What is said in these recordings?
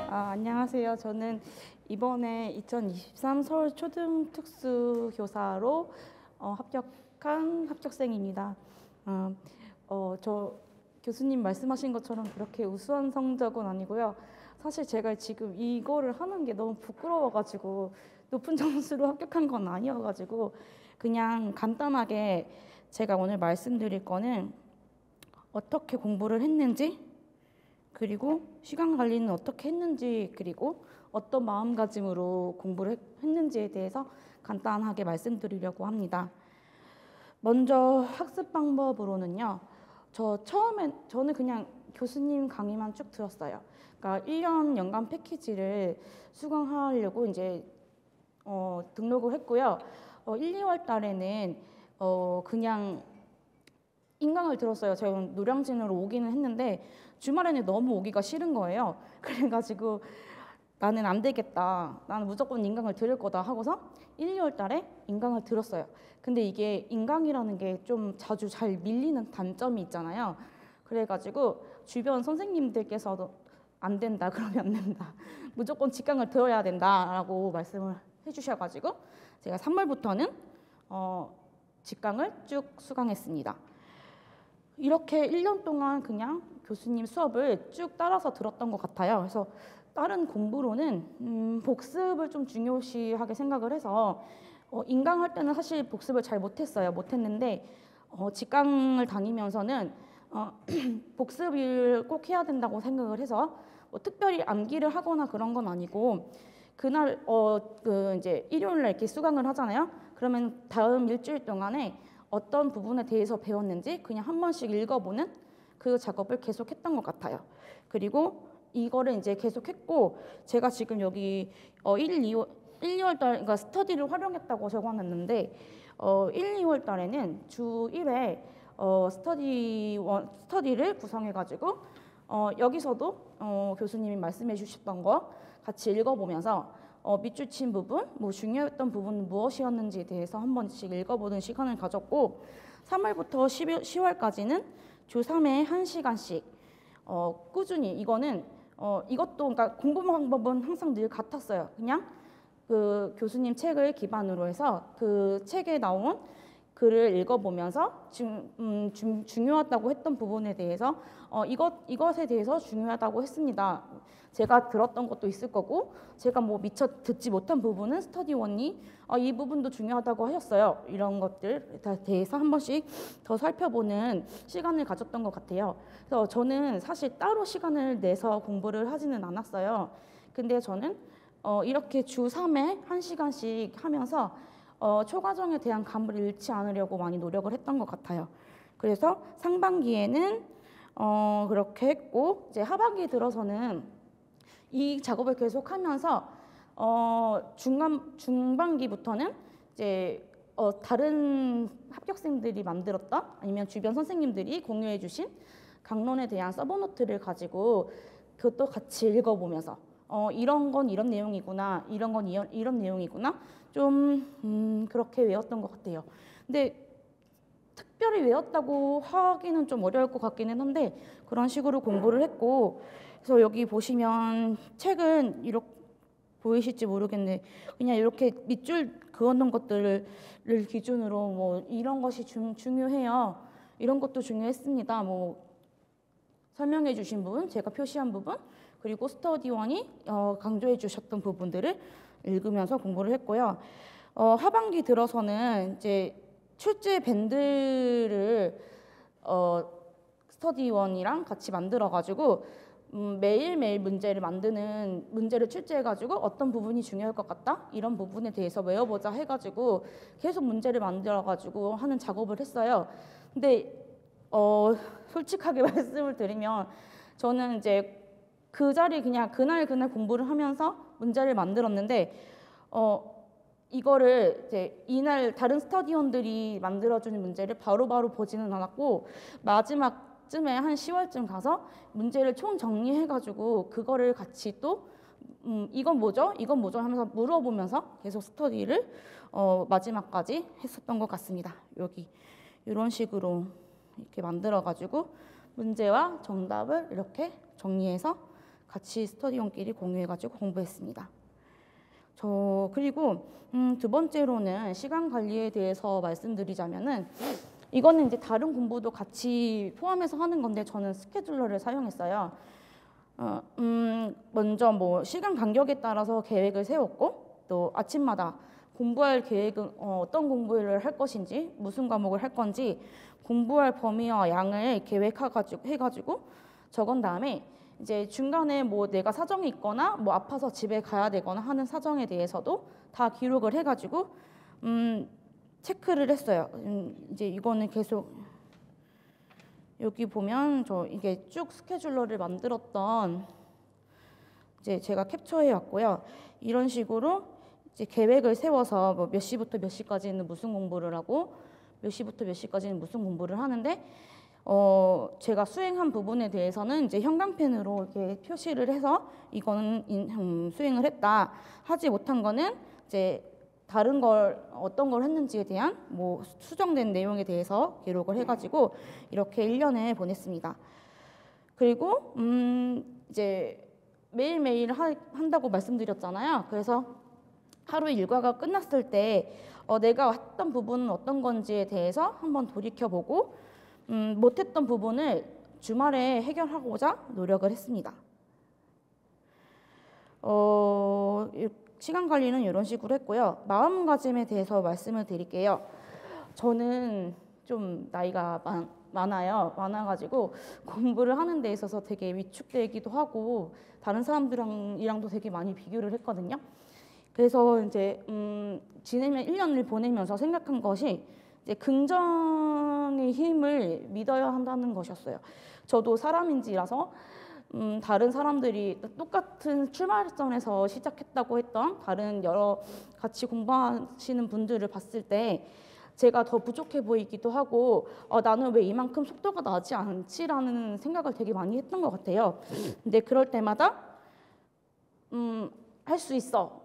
안녕하세요. 저는 이번에 2023 서울 초등특수교사로 합격한 합격생입니다. 저 교수님 말씀하신 것처럼 그렇게 우수한 성적은 아니고요. 사실 제가 지금 이거를 하는 게 너무 부끄러워가지고 높은 점수로 합격한 건 아니어가지고 그냥 간단하게 제가 오늘 말씀드릴 거는 어떻게 공부를 했는지, 그리고 시간 관리는 어떻게 했는지, 그리고 어떤 마음가짐으로 공부를 했는지에 대해서 간단하게 말씀드리려고 합니다. 먼저 학습 방법으로는요. 저는 그냥 교수님 강의만 쭉 들었어요. 그러니까 1년 연간 패키지를 수강하려고 이제 등록을 했고요. 1, 2월 달에는 그냥 인강을 들었어요. 제가 노량진으로 오기는 했는데 주말에는 너무 오기가 싫은 거예요. 그래가지고 나는 안 되겠다. 나는 무조건 인강을 들을 거다 하고서 1, 2월 달에 인강을 들었어요. 근데 이게 인강이라는 게 좀 자주 잘 밀리는 단점이 있잖아요. 그래가지고 주변 선생님들께서도 안 된다, 그러면 안 된다. 무조건 직강을 들어야 된다라고 말씀을 해주셔가지고 제가 3월부터는 직강을 쭉 수강했습니다. 이렇게 1년 동안 그냥 교수님 수업을 쭉 따라서 들었던 것 같아요. 그래서 다른 공부로는 복습을 좀 중요시하게 생각을 해서 인강할 때는 사실 복습을 잘 못했는데 직강을 다니면서는 복습을 꼭 해야 된다고 생각을 해서 특별히 암기를 하거나 그런 건 아니고 그날 이제 일요일 날 이렇게 수강을 하잖아요. 그러면 다음 일주일 동안에 어떤 부분에 대해서 배웠는지 그냥 한 번씩 읽어보는 그 작업을 계속했던 것 같아요. 그리고 이거를 이제 계속했고 제가 지금 여기 1, 2월 달 그러니까 스터디를 활용했다고 적어놨는데 1, 2월 달에는 주 1회 스터디를 구성해가지고 여기서도 교수님이 말씀해 주셨던 거 같이 읽어보면서 밑줄 친 부분, 중요했던 부분은 무엇이었는지에 대해서 한 번씩 읽어보는 시간을 가졌고 3월부터 10월까지는 주 3회 1시간씩 꾸준히 이것도 그러니까 공부 방법은 항상 늘 같았어요. 그냥 그 교수님 책을 기반으로 해서 그 책에 나온 글을 읽어보면서 중요하다고 했던 부분에 대해서 이것에 대해서 중요하다고 했습니다. 제가 들었던 것도 있을 거고 제가 미처 듣지 못한 부분은 스터디원이 이 부분도 중요하다고 하셨어요. 이런 것들에 대해서 한 번씩 더 살펴보는 시간을 가졌던 것 같아요. 그래서 저는 사실 따로 시간을 내서 공부를 하지는 않았어요. 근데 저는 이렇게 주 3회 1시간씩 하면서 초과정에 대한 감을 잃지 않으려고 많이 노력을 했던 것 같아요. 그래서 상반기에는 그렇게 했고 이제 하반기 들어서는 이 작업을 계속하면서 중반기부터는 이제 다른 합격생들이 만들었던 아니면 주변 선생님들이 공유해주신 강론에 대한 서브노트를 가지고 그것도 같이 읽어보면서 이런 건 이런 내용이구나, 이런 건 이런 내용이구나 좀 그렇게 외웠던 것 같아요. 근데 특별히 외웠다고 하기는 좀 어려울 것 같기는 한데 그런 식으로 공부를 했고 그래서 여기 보시면 책은 이렇게 보이실지 모르겠는데 그냥 이렇게 밑줄 그어놓은 것들을 기준으로 이런 것이 중요해요. 이런 것도 중요했습니다. 설명해 주신 부분, 제가 표시한 부분, 그리고 스터디원이 강조해 주셨던 부분들을 읽으면서 공부를 했고요. 하반기 들어서는 이제 출제 밴드를 스터디원이랑 같이 만들어가지고 매일매일 문제를 출제해가지고 어떤 부분이 중요할 것 같다? 이런 부분에 대해서 외워보자 해가지고 계속 문제를 만들어가지고 하는 작업을 했어요. 근데 솔직하게 말씀을 드리면 저는 이제 그 자리 그냥 그날 공부를 하면서 문제를 만들었는데 이거를 이제 이날 다른 스터디원들이 만들어주는 문제를 바로바로 보지는 않았고 마지막쯤에 한 10월쯤 가서 문제를 총 정리해가지고 그거를 같이 또 이건 뭐죠? 이건 뭐죠? 하면서 물어보면서 계속 스터디를 마지막까지 했었던 것 같습니다. 여기 이런 식으로 이렇게 만들어가지고 문제와 정답을 이렇게 정리해서 같이 스터디원끼리 공유해가지고 공부했습니다. 그리고 두 번째로는 시간 관리에 대해서 말씀드리자면은 이거는 이제 다른 공부도 같이 포함해서 하는 건데 저는 스케줄러를 사용했어요. 먼저 뭐 시간 간격에 따라서 계획을 세웠고 또 아침마다 공부할 계획은 어떤 공부를 할 것인지 무슨 과목을 할 건지 공부할 범위와 양을 해가지고 적은 다음에 이제 중간에 뭐 내가 사정이 있거나 뭐 아파서 집에 가야 되거나 하는 사정에 대해서도 다 기록을 해가지고 체크를 했어요. 이제 이거는 계속 여기 보면 이게 쭉 스케줄러를 만들었던 이제 제가 캡처해 왔고요. 이런 식으로 이제 계획을 세워서 뭐 몇 시부터 몇 시까지는 무슨 공부를 하고 몇 시부터 몇 시까지는 무슨 공부를 하는데 제가 수행한 부분에 대해서는 이제 형광펜으로 이렇게 표시를 해서 이거는 수행을 했다. 하지 못한 거는 이제 다른 걸 어떤 걸 했는지에 대한 뭐 수정된 내용에 대해서 기록을 해가지고 이렇게 1년을 보냈습니다. 그리고 이제 매일매일 한다고 말씀드렸잖아요. 그래서 하루 일과가 끝났을 때 내가 했던 부분은 어떤 건지에 대해서 한번 돌이켜보고 못했던 부분을 주말에 해결하고자 노력을 했습니다. 시간 관리는 이런 식으로 했고요. 마음가짐에 대해서 말씀을 드릴게요. 저는 좀 나이가 많아가지고 공부를 하는 데 있어서 되게 위축되기도 하고 다른 사람들이랑도 되게 많이 비교를 했거든요. 그래서 이제 지내면 1년을 보내면서 생각한 것이 이제 긍정의 힘을 믿어야 한다는 것이었어요. 저도 사람인지라서 다른 사람들이 똑같은 출발점에서 시작했다고 했던 다른 여러 같이 공부하시는 분들을 봤을 때 제가 더 부족해 보이기도 하고 나는 왜 이만큼 속도가 나지 않지라는 생각을 되게 많이 했던 것 같아요. 근데 그럴 때마다 할 수 있어.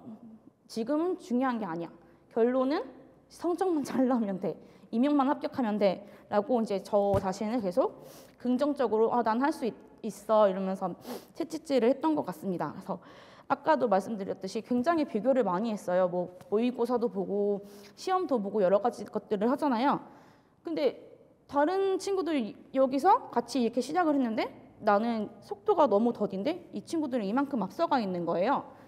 지금은 중요한 게 아니야. 결론은 성적만 잘 나오면 돼. 임용만 합격하면 돼. 라고 이제 저 자신을 계속 긍정적으로 난 할 수 있어 이러면서 채찍질을 했던 것 같습니다. 그래서 아까도 말씀드렸듯이 굉장히 비교를 많이 했어요. 뭐 모의고사도 보고 시험도 보고 여러 가지 것들을 하잖아요. 근데 다른 친구들이 여기서 같이 이렇게 시작을 했는데 나는 속도가 너무 더딘데 이 친구들은 이만큼 앞서가 있는 거예요.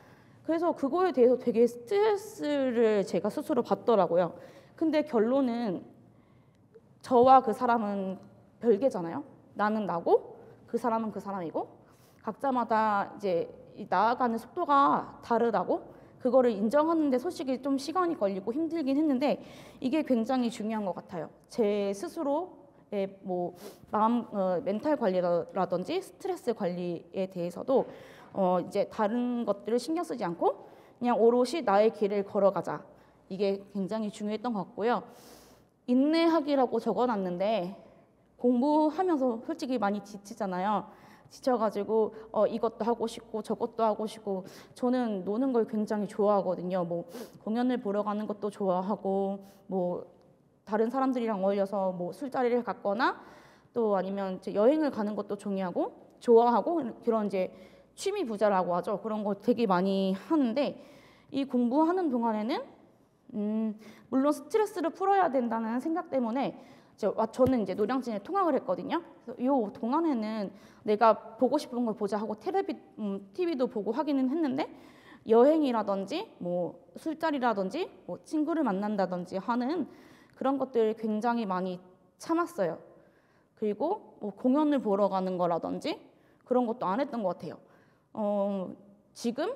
그래서 그거에 대해서 되게 스트레스를 제가 스스로 받더라고요. 근데 결론은 저와 그 사람은 별개잖아요. 나는 나고 그 사람은 그 사람이고 각자마다 이제 나아가는 속도가 다르다고 그거를 인정하는데 솔직히 좀 시간이 걸리고 힘들긴 했는데 이게 굉장히 중요한 것 같아요. 제 스스로의 뭐 멘탈 관리라든지 스트레스 관리에 대해서도 이제 다른 것들을 신경 쓰지 않고 그냥 오롯이 나의 길을 걸어가자. 이게 굉장히 중요했던 것 같고요. 인내하기라고 적어놨는데 공부하면서 솔직히 많이 지치잖아요. 지쳐가지고 이것도 하고 싶고 저것도 하고 싶고 저는 노는 걸 굉장히 좋아하거든요. 뭐 공연을 보러 가는 것도 좋아하고 뭐 다른 사람들이랑 어울려서 뭐 술자리를 갔거나 또 아니면 이제 여행을 가는 것도 좋아하고 그런 이제 취미 부자라고 하죠. 그런 거 되게 많이 하는데 이 공부하는 동안에는 물론 스트레스를 풀어야 된다는 생각 때문에 저는 이제 노량진에 통학을 했거든요. 그래서 이 동안에는 내가 보고 싶은 걸 보자 하고 TV도 보고 하기는 했는데 여행이라든지 뭐 술자리라든지 뭐 친구를 만난다든지 하는 그런 것들을 굉장히 많이 참았어요. 그리고 뭐 공연을 보러 가는 거라든지 그런 것도 안 했던 것 같아요. 지금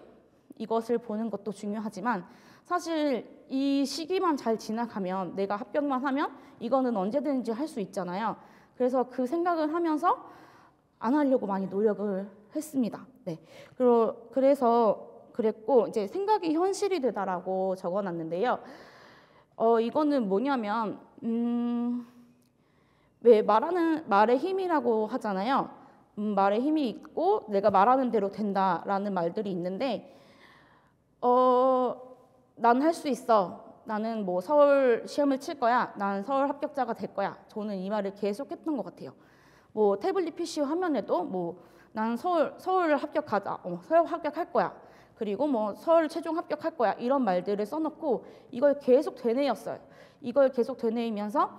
이것을 보는 것도 중요하지만 사실 이 시기만 잘 지나가면 내가 합격만 하면 이거는 언제든지 할 수 있잖아요. 그래서 그 생각을 하면서 안 하려고 많이 노력을 했습니다. 네. 그래서 그랬고 이제 생각이 현실이 되다라고 적어놨는데요. 이거는 뭐냐면 왜 말의 힘이라고 하잖아요. 말에 힘이 있고 내가 말하는 대로 된다라는 말들이 있는데 난 할 수 있어. 나는 뭐 서울 시험을 칠 거야. 난 서울 합격자가 될 거야. 저는 이 말을 계속 했던 것 같아요. 뭐 태블릿 PC 화면에도 뭐 난 서울 합격하자. 서울 합격할 거야. 그리고 뭐 서울 최종 합격할 거야. 이런 말들을 써놓고 이걸 계속 되뇌였어요. 이걸 계속 되뇌이면서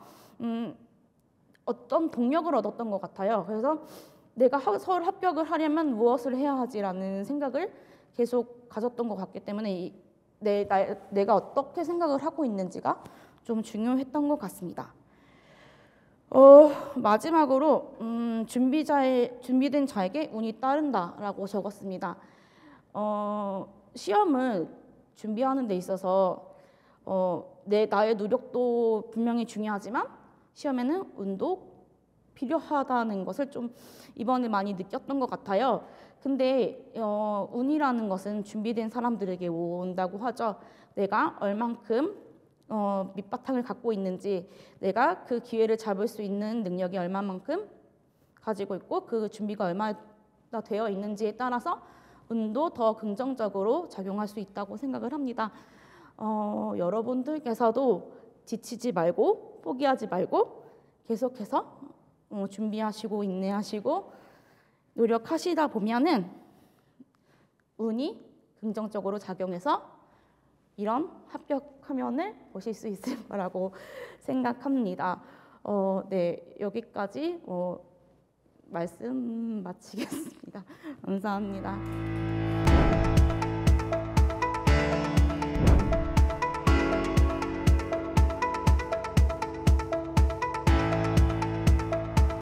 어떤 동력을 얻었던 것 같아요. 그래서 내가 서울 합격을 하려면 무엇을 해야 하지라는 생각을 계속 가졌던 것 같기 때문에 내가 어떻게 생각을 하고 있는지가 좀 중요했던 것 같습니다. 마지막으로 준비된 자에게 운이 따른다라고 적었습니다. 시험을 준비하는 데 있어서 나의 노력도 분명히 중요하지만 시험에는 운도 필요하다는 것을 좀 이번에 많이 느꼈던 것 같아요. 근데 운이라는 것은 준비된 사람들에게 온다고 하죠. 내가 얼만큼 밑바탕을 갖고 있는지, 내가 그 기회를 잡을 수 있는 능력이 얼마만큼 가지고 있고 그 준비가 얼마나 되어 있는지에 따라서 운도 더 긍정적으로 작용할 수 있다고 생각을 합니다. 여러분들께서도 지치지 말고 포기하지 말고 계속해서 준비하시고 인내하시고 노력하시다 보면은 운이 긍정적으로 작용해서 이런 합격 화면을 보실 수 있을 거라고 생각합니다. 네, 여기까지 말씀 마치겠습니다. 감사합니다.